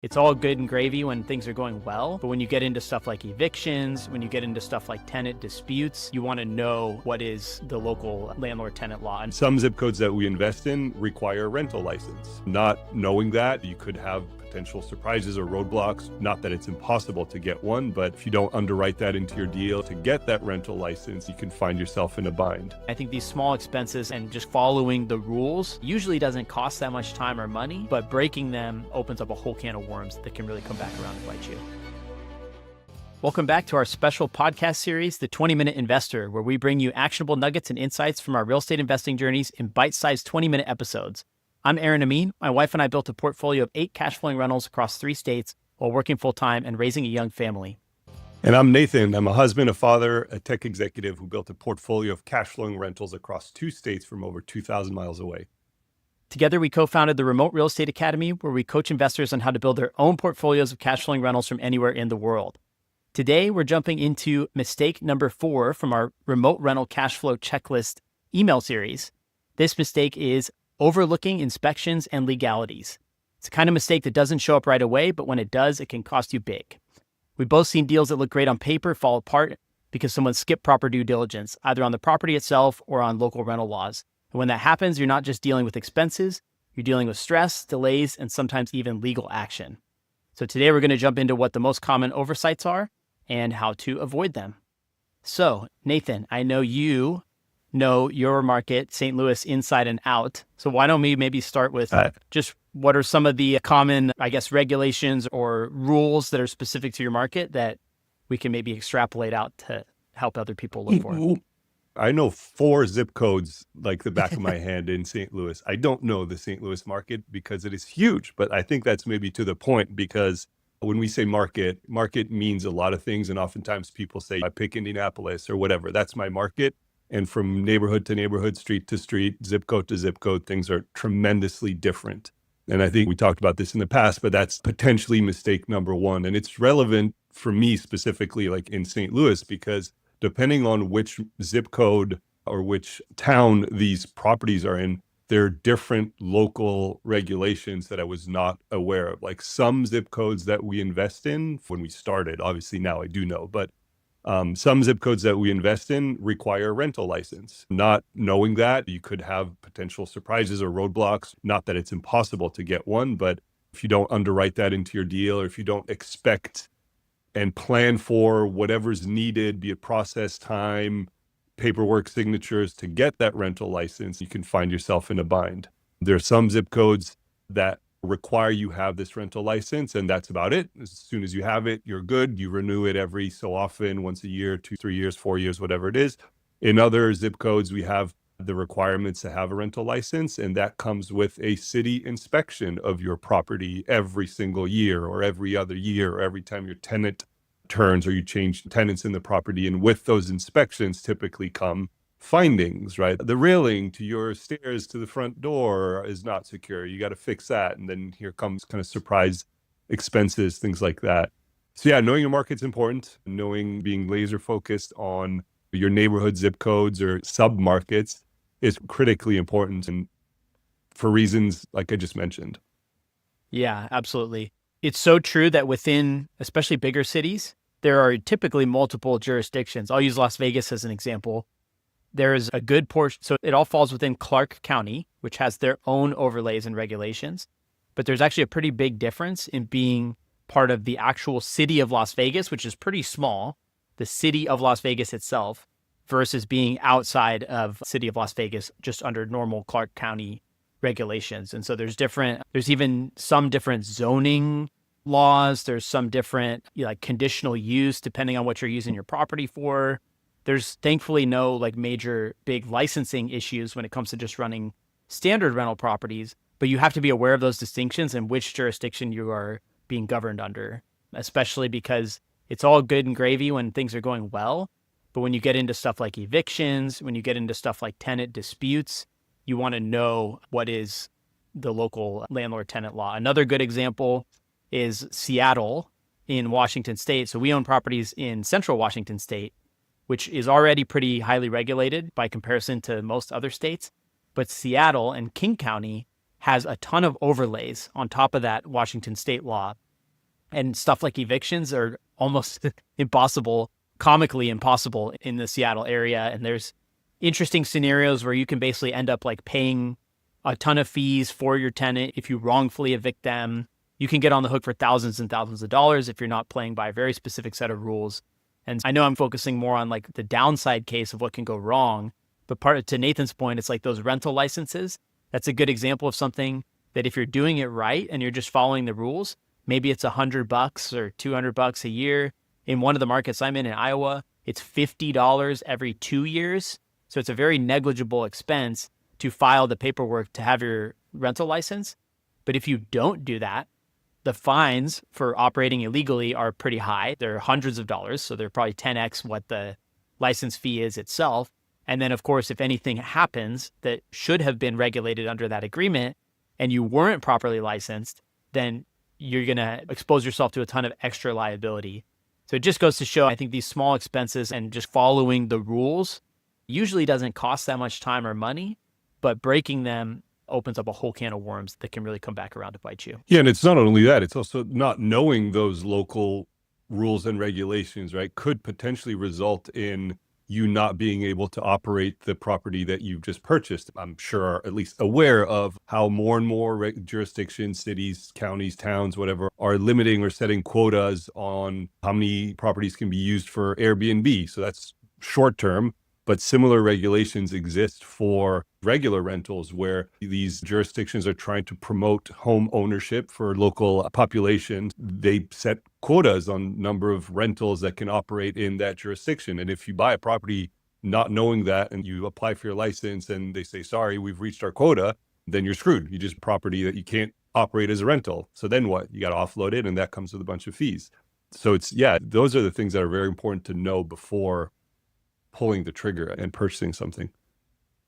It's all good and gravy when things are going well, but when you get into stuff like evictions, when you get into stuff like tenant disputes, you want to know what is the local landlord-tenant law. And some zip codes that we invest in require a rental license. Not knowing that, you could have potential surprises or roadblocks. Not that it's impossible to get one, but if you don't underwrite that into your deal to get that rental license, you can find yourself in a bind. I think these small expenses and just following the rules usually doesn't cost that much time or money, but breaking them opens up a whole can of worms that can really come back around and bite you. Welcome back to our special podcast series, The 20-Minute Investor, where we bring you actionable nuggets and insights from our real estate investing journeys in bite-sized 20-minute episodes. I'm Aaron Amin. My wife and I built a portfolio of 8 cash-flowing rentals across 3 states while working full-time and raising a young family. And I'm Nathan. I'm a husband, a father, a tech executive who built a portfolio of cash-flowing rentals across 2 states from over 2,000 miles away. Together, we co-founded the Remote Real Estate Academy, where we coach investors on how to build their own portfolios of cash-flowing rentals from anywhere in the world. Today, we're jumping into mistake number 4 from our Remote Rental Cash Flow Checklist email series. This mistake is overlooking inspections and legalities. It's a kind of mistake that doesn't show up right away, but when it does, it can cost you big. We've both seen deals that look great on paper fall apart because someone skipped proper due diligence, either on the property itself or on local rental laws. And when that happens, you're not just dealing with expenses, you're dealing with stress, delays, and sometimes even legal action. So today we're going to jump into what the most common oversights are and how to avoid them. So, Nathan, I know you know your market, St. Louis, inside and out. So why don't we maybe start with just what are some of the common, regulations or rules that are specific to your market that we can maybe extrapolate out to help other people look for? I know 4 zip codes like the back of my hand in St. Louis. I don't know the St. Louis market because it is huge, but I think that's maybe to the point because when we say market means a lot of things. And oftentimes people say, I pick Indianapolis or whatever. That's my market. And from neighborhood to neighborhood, street to street, zip code to zip code, things are tremendously different. And I think we talked about this in the past, but that's potentially mistake number 1. And it's relevant for me specifically, like in St. Louis, because depending on which zip code or which town these properties are in, there are different local regulations that I was not aware of. Like some zip codes that we invest in when we started, obviously now I do know, but some zip codes that we invest in require a rental license. Not knowing that, you could have potential surprises or roadblocks. Not that it's impossible to get one, but if you don't underwrite that into your deal, or if you don't expect and plan for whatever's needed, be it process time, paperwork, signatures to get that rental license, you can find yourself in a bind. There are some zip codes that require you have this rental license, and that's about it. As soon as you have it, you're good. You renew it every so often, once a year, 2, 3 years, 4 years, whatever it is. In other zip codes, we have the requirements to have a rental license, and that comes with a city inspection of your property every single year or every other year or every time your tenant turns or you change tenants in the property. And with those inspections typically come findings, right? The railing to your stairs to the front door is not secure. You got to fix that. And then here comes kind of surprise expenses, things like that. So yeah, knowing your market's important. Being laser focused on your neighborhood zip codes or sub-markets is critically important, and for reasons like I just mentioned. Yeah, absolutely. It's so true that within, especially bigger cities, there are typically multiple jurisdictions. I'll use Las Vegas as an example. There is a good portion, so it all falls within Clark County, which has their own overlays and regulations. But there's actually a pretty big difference in being part of the actual city of Las Vegas, which is pretty small, the city of Las Vegas itself, versus being outside of city of Las Vegas, just under normal Clark County regulations. And so there's even some different zoning laws. There's some different conditional use depending on what you're using your property for. There's thankfully no major big licensing issues when it comes to just running standard rental properties, but you have to be aware of those distinctions and which jurisdiction you are being governed under, especially because it's all good and gravy when things are going well. But when you get into stuff like evictions, when you get into stuff like tenant disputes, you want to know what is the local landlord-tenant law. Another good example is Seattle in Washington State. So we own properties in central Washington State, which is already pretty highly regulated by comparison to most other states. But Seattle and King County has a ton of overlays on top of that Washington State law And stuff like evictions are almost impossible, comically impossible in the Seattle area. And there's interesting scenarios where you can basically end up like paying a ton of fees for your tenant if you wrongfully evict them. You can get on the hook for thousands and thousands of dollars if you're not playing by a very specific set of rules. And I know I'm focusing more on like the downside case of what can go wrong, but to Nathan's point, it's like those rental licenses. That's a good example of something that if you're doing it right and you're just following the rules, maybe it's $100 or $200 a year. In one of the markets I'm in Iowa, it's $50 every 2 years. So it's a very negligible expense to file the paperwork to have your rental license. But if you don't do that, the fines for operating illegally are pretty high. They're hundreds of dollars, so they're probably 10x what the license fee is itself. And then, of course, if anything happens that should have been regulated under that agreement and you weren't properly licensed, then you're going to expose yourself to a ton of extra liability. So it just goes to show, I think these small expenses and just following the rules usually doesn't cost that much time or money, but breaking them opens up a whole can of worms that can really come back around to bite you. Yeah, and it's not only that, it's also not knowing those local rules and regulations, right, could potentially result in you not being able to operate the property that you've just purchased. I'm sure are at least aware of how more and more jurisdictions, cities, counties, towns, whatever, are limiting or setting quotas on how many properties can be used for Airbnb. So that's short term. But similar regulations exist for regular rentals where these jurisdictions are trying to promote home ownership for local populations. They set quotas on number of rentals that can operate in that jurisdiction. And if you buy a property not knowing that and you apply for your license and they say, sorry, we've reached our quota, then you're screwed. You just property that you can't operate as a rental. So then what? You got to offload it, and that comes with a bunch of fees. So those are the things that are very important to know before pulling the trigger and purchasing something.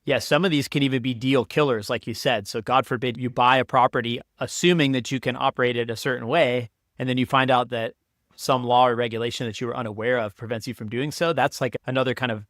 Yeah, some of these can even be deal killers, like you said. So God forbid you buy a property assuming that you can operate it a certain way, and then you find out that some law or regulation that you were unaware of prevents you from doing so. That's like another kind of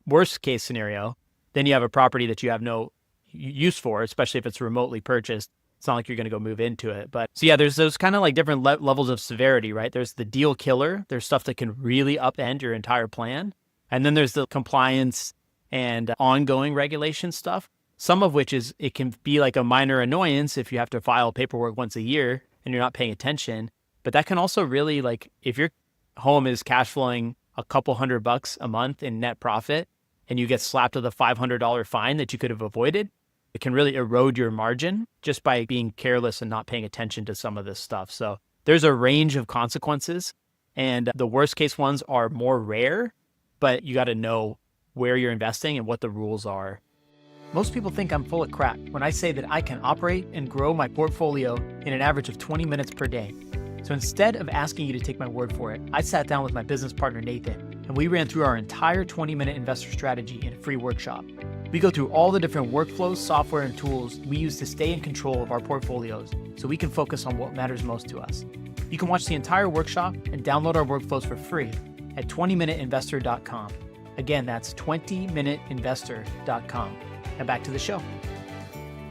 worst case scenario. Then you have a property that you have no use for, especially if it's remotely purchased. It's not like you're going to go move into it. But so yeah, there's those kind of like different levels of severity, right? There's the deal killer. There's stuff that can really upend your entire plan. And then there's the compliance and ongoing regulation stuff, some of which it can be like a minor annoyance if you have to file paperwork once a year and you're not paying attention. But that can also really, like, if your home is cash flowing a couple $100 a month in net profit and you get slapped with a $500 fine that you could have avoided, it can really erode your margin just by being careless and not paying attention to some of this stuff. So there's a range of consequences, and the worst case ones are more rare, but you got to know where you're investing and what the rules are. Most people think I'm full of crap when I say that I can operate and grow my portfolio in an average of 20 minutes per day. So instead of asking you to take my word for it, I sat down with my business partner, Nathan, and we ran through our entire 20-minute investor strategy in a free workshop. We go through all the different workflows, software, and tools we use to stay in control of our portfolios so we can focus on what matters most to us. You can watch the entire workshop and download our workflows for free at 20minuteinvestor.com. Again, that's 20minuteinvestor.com. And back to the show.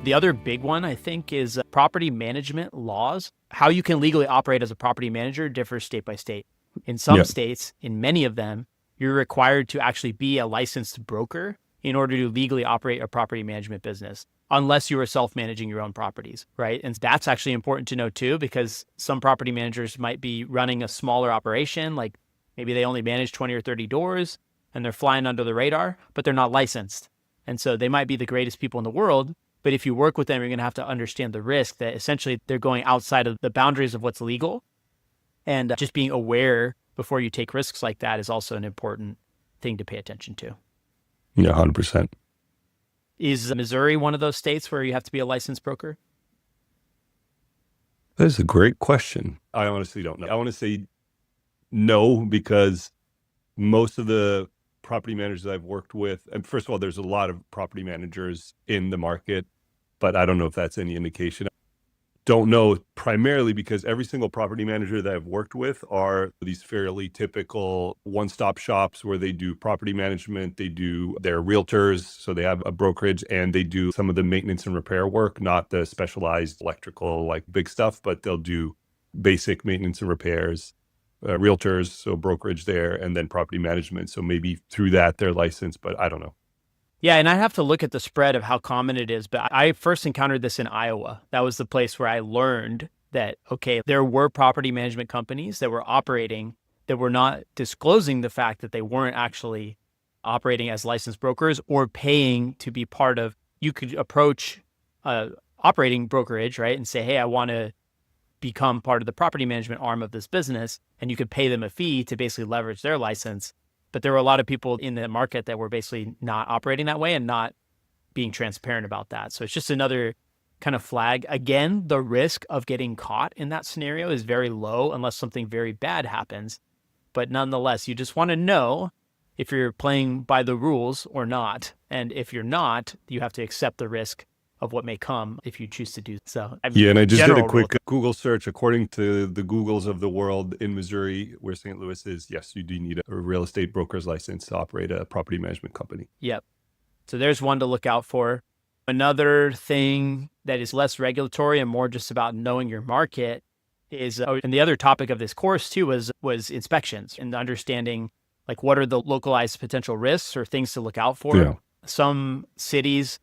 The other big one, I think, is property management laws. How you can legally operate as a property manager differs state by state. In some states, in many of them, you're required to actually be a licensed broker in order to legally operate a property management business, unless you are self-managing your own properties, right? And that's actually important to know too, because some property managers might be running a smaller operation, like maybe they only manage 20 or 30 doors and they're flying under the radar, but they're not licensed. And so they might be the greatest people in the world, but if you work with them, you're going to have to understand the risk that essentially they're going outside of the boundaries of what's legal. And just being aware before you take risks like that is also an important thing to pay attention to. Yeah, 100%. Is Missouri one of those states where you have to be a licensed broker? That is a great question. I honestly don't know. I want to say no, because most of the property managers I've worked with, and first of all, there's a lot of property managers in the market, but I don't know if that's any indication. Don't know, primarily because every single property manager that I've worked with are these fairly typical one-stop shops where they do property management, they're realtors, so they have a brokerage, and they do some of the maintenance and repair work, not the specialized electrical, like big stuff, but they'll do basic maintenance and repairs, realtors, so brokerage there, and then property management. So maybe through that they're licensed, but I don't know. Yeah, and I have to look at the spread of how common it is. But I first encountered this in Iowa. That was the place where I learned that, okay, there were property management companies that were operating that were not disclosing the fact that they weren't actually operating as licensed brokers or paying to be part of. You could approach a operating brokerage, right, and say, hey, I want to become part of the property management arm of this business, and you could pay them a fee to basically leverage their license. But there were a lot of people in the market that were basically not operating that way and not being transparent about that. So it's just another kind of flag. Again, the risk of getting caught in that scenario is very low unless something very bad happens. But nonetheless, you just want to know if you're playing by the rules or not. And if you're not, you have to accept the risk of what may come if you choose to do so. Yeah, and I just did a quick Google search. According to the Googles of the world in Missouri, where St. Louis is, yes, you do need a real estate broker's license to operate a property management company. Yep. So there's one to look out for. Another thing that is less regulatory and more just about knowing your market is, and the other topic of this course too was inspections and understanding like what are the localized potential risks or things to look out for. Yeah. Some cities,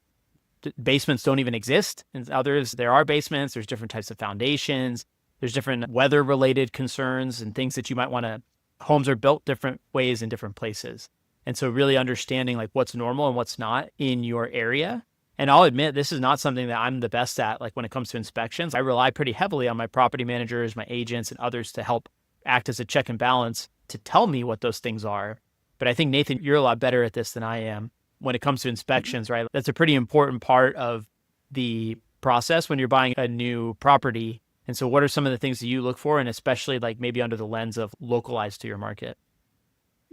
basements don't even exist. In others, there are basements. There's different types of foundations. There's different weather-related concerns and things that you might want to. Homes are built different ways in different places. And so really understanding like what's normal and what's not in your area. And I'll admit, this is not something that I'm the best at. Like when it comes to inspections, I rely pretty heavily on my property managers, my agents, and others to help act as a check and balance to tell me what those things are. But I think, Nathan, you're a lot better at this than I am when it comes to inspections, right? That's a pretty important part of the process when you're buying a new property. And so what are some of the things that you look for, and especially like maybe under the lens of localized to your market?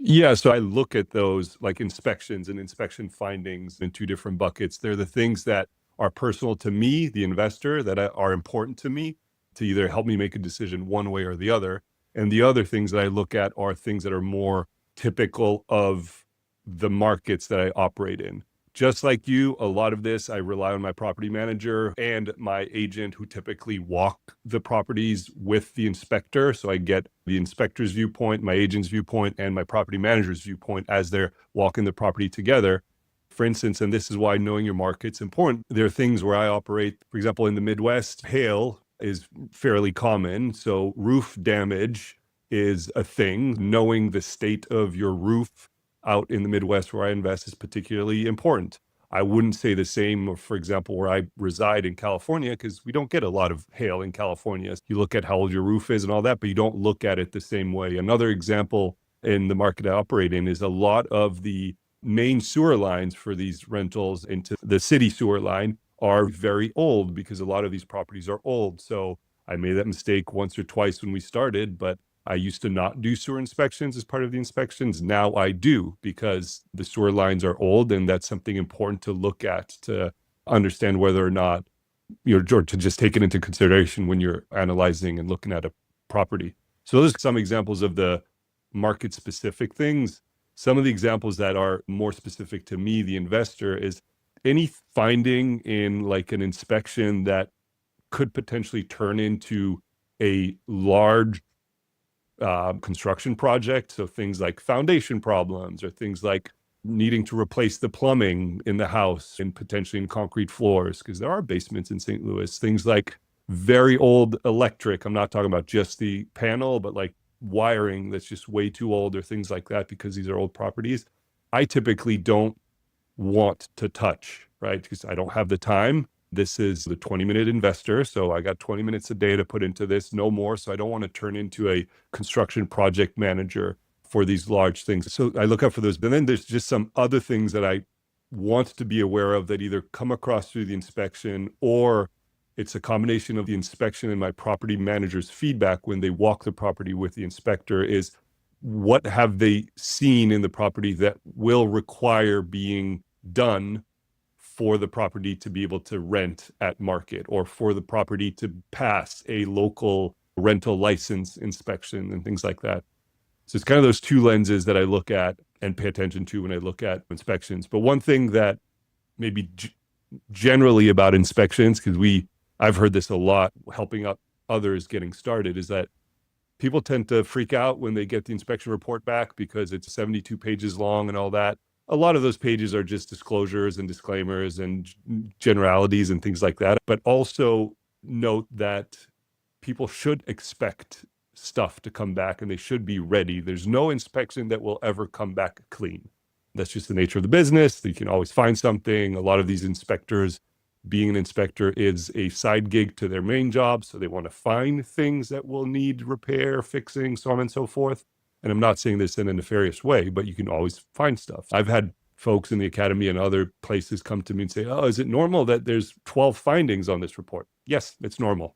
Yeah, so I look at those like inspections and inspection findings in two different buckets. They're the things that are personal to me, the investor, that are important to me to either help me make a decision one way or the other. And the other things that I look at are things that are more typical of the markets that I operate in. Just like you, a lot of this, I rely on my property manager and my agent who typically walk the properties with the inspector. So I get the inspector's viewpoint, my agent's viewpoint, and my property manager's viewpoint as they're walking the property together. For instance, and this is why knowing your market's important, there are things where I operate, for example, in the Midwest, hail is fairly common. So roof damage is a thing. Knowing the state of your roof out in the Midwest where I invest is particularly important. I wouldn't say the same, for example, where I reside in California, because we don't get a lot of hail in California. You look at how old your roof is and all that, but you don't look at it the same way. Another example in the market I operate in is a lot of the main sewer lines for these rentals into the city sewer line are very old because a lot of these properties are old. So I made that mistake once or twice when we started, but I used to not do sewer inspections as part of the inspections. Now I do because the sewer lines are old, and that's something important to look at to understand whether or not or to just take it into consideration when you're analyzing and looking at a property. So those are some examples of the market specific things. Some of the examples that are more specific to me, the investor, is any finding in like an inspection that could potentially turn into a large construction project. So things like foundation problems or things like needing to replace the plumbing in the house and potentially in concrete floors, because there are basements in St. Louis. Things like very old electric. I'm not talking about just the panel, but like wiring that's just way too old or things like that, because these are old properties. I typically don't want to touch, right? Because I don't have the time. This is the 20-minute investor. So I got 20 minutes a day to put into this, no more. So I don't want to turn into a construction project manager for these large things. So I look out for those. But then there's just some other things that I want to be aware of that either come across through the inspection, or it's a combination of the inspection and my property manager's feedback when they walk the property with the inspector is what have they seen in the property that will require being done for the property to be able to rent at market, or for the property to pass a local rental license inspection and things like that. So it's kind of those two lenses that I look at and pay attention to when I look at inspections. But one thing that maybe generally about inspections, because I've heard this a lot helping out others getting started is that people tend to freak out when they get the inspection report back because it's 72 pages long and all that. A lot of those pages are just disclosures and disclaimers and generalities and things like that. But also note that people should expect stuff to come back and they should be ready. There's no inspection that will ever come back clean. That's just the nature of the business. You can always find something. A lot of these inspectors, being an inspector is a side gig to their main job. So they want to find things that will need repair, fixing, so on and so forth. And I'm not saying this in a nefarious way, but you can always find stuff. I've had folks in the academy and other places come to me and say, oh, is it normal that there's 12 findings on this report? Yes, it's normal,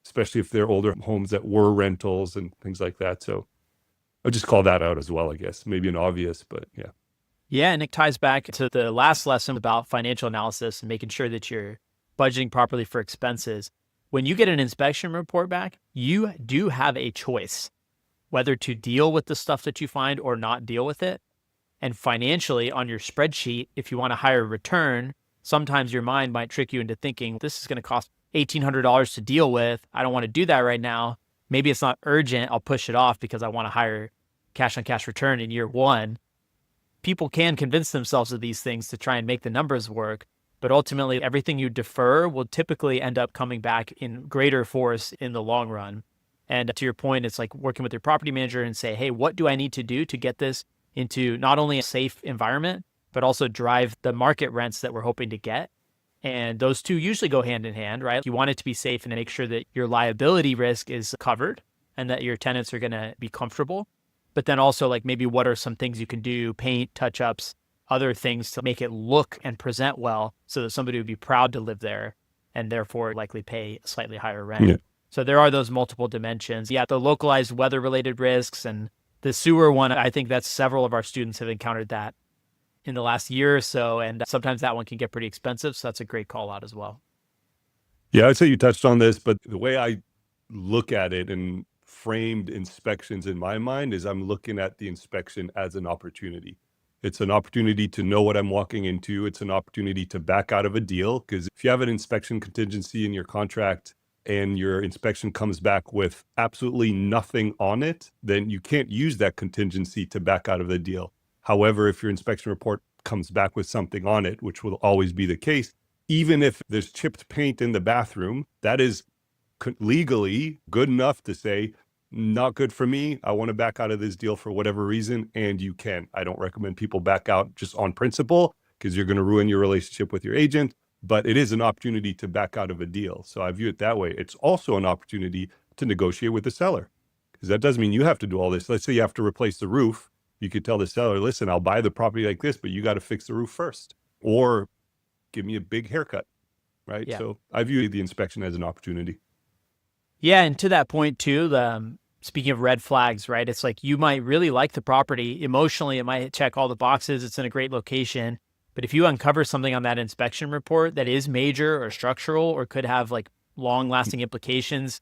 especially if they're older homes that were rentals and things like that. So I'll just call that out as well, I guess. Maybe an obvious, but yeah. Yeah, and it ties back to the last lesson about financial analysis and making sure that you're budgeting properly for expenses. When you get an inspection report back, you do have a choice whether to deal with the stuff that you find or not deal with it. And financially, on your spreadsheet, if you want a higher return, sometimes your mind might trick you into thinking, this is going to cost $1,800 to deal with. I don't want to do that right now. Maybe it's not urgent. I'll push it off because I want a higher cash-on-cash return in year one. People can convince themselves of these things to try and make the numbers work, but ultimately everything you defer will typically end up coming back in greater force in the long run. And to your point, it's like working with your property manager and say, hey, what do I need to do to get this into not only a safe environment, but also drive the market rents that we're hoping to get? And those two usually go hand in hand, right? You want it to be safe and make sure that your liability risk is covered and that your tenants are going to be comfortable. But then also like maybe what are some things you can do, paint, touch-ups, other things to make it look and present well so that somebody would be proud to live there and therefore likely pay a slightly higher rent. Yeah. So there are those multiple dimensions. Yeah, the localized weather-related risks and the sewer one, I think that several of our students have encountered that in the last year or so. And sometimes that one can get pretty expensive. So that's a great call out as well. Yeah, I'd say you touched on this, but the way I look at it and framed inspections in my mind is I'm looking at the inspection as an opportunity. It's an opportunity to know what I'm walking into. It's an opportunity to back out of a deal, because if you have an inspection contingency in your contract and your inspection comes back with absolutely nothing on it, then you can't use that contingency to back out of the deal. However, if your inspection report comes back with something on it, which will always be the case, even if there's chipped paint in the bathroom, that is legally good enough to say, not good for me. I want to back out of this deal for whatever reason. And you can. I don't recommend people back out just on principle because you're going to ruin your relationship with your agent. But it is an opportunity to back out of a deal. So I view it that way. It's also an opportunity to negotiate with the seller, because that doesn't mean you have to do all this. Let's say you have to replace the roof. You could tell the seller, listen, I'll buy the property like this, but you got to fix the roof first, or give me a big haircut, right? Yeah. So I view the inspection as an opportunity. Yeah. And to that point too, speaking of red flags, right? It's like you might really like the property. Emotionally, it might check all the boxes. It's in a great location. But if you uncover something on that inspection report that is major or structural or could have like long-lasting implications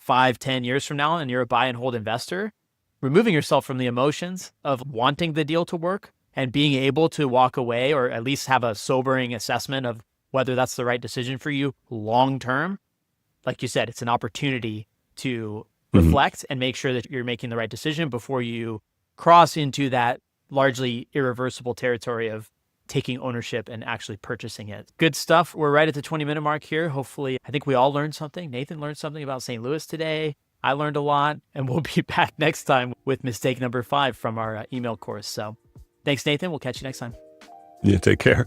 5-10 years from now, and you're a buy and hold investor, removing yourself from the emotions of wanting the deal to work and being able to walk away or at least have a sobering assessment of whether that's the right decision for you long-term. Like you said, it's an opportunity to reflect and make sure that you're making the right decision before you cross into that largely irreversible territory of taking ownership and actually purchasing it. Good stuff. We're right at the 20-minute mark here. Hopefully, I think we all learned something. Nathan learned something about St. Louis today. I learned a lot, and we'll be back next time with mistake number 5 from our email course. So thanks, Nathan. We'll catch you next time. Yeah, take care.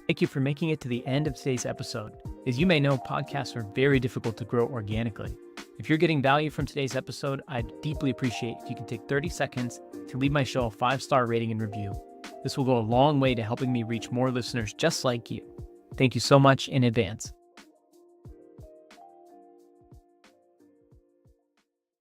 Thank you for making it to the end of today's episode. As you may know, podcasts are very difficult to grow organically. If you're getting value from today's episode, I'd deeply appreciate if you can take 30 seconds to leave my show a 5-star rating and review. This will go a long way to helping me reach more listeners just like you. Thank you so much in advance.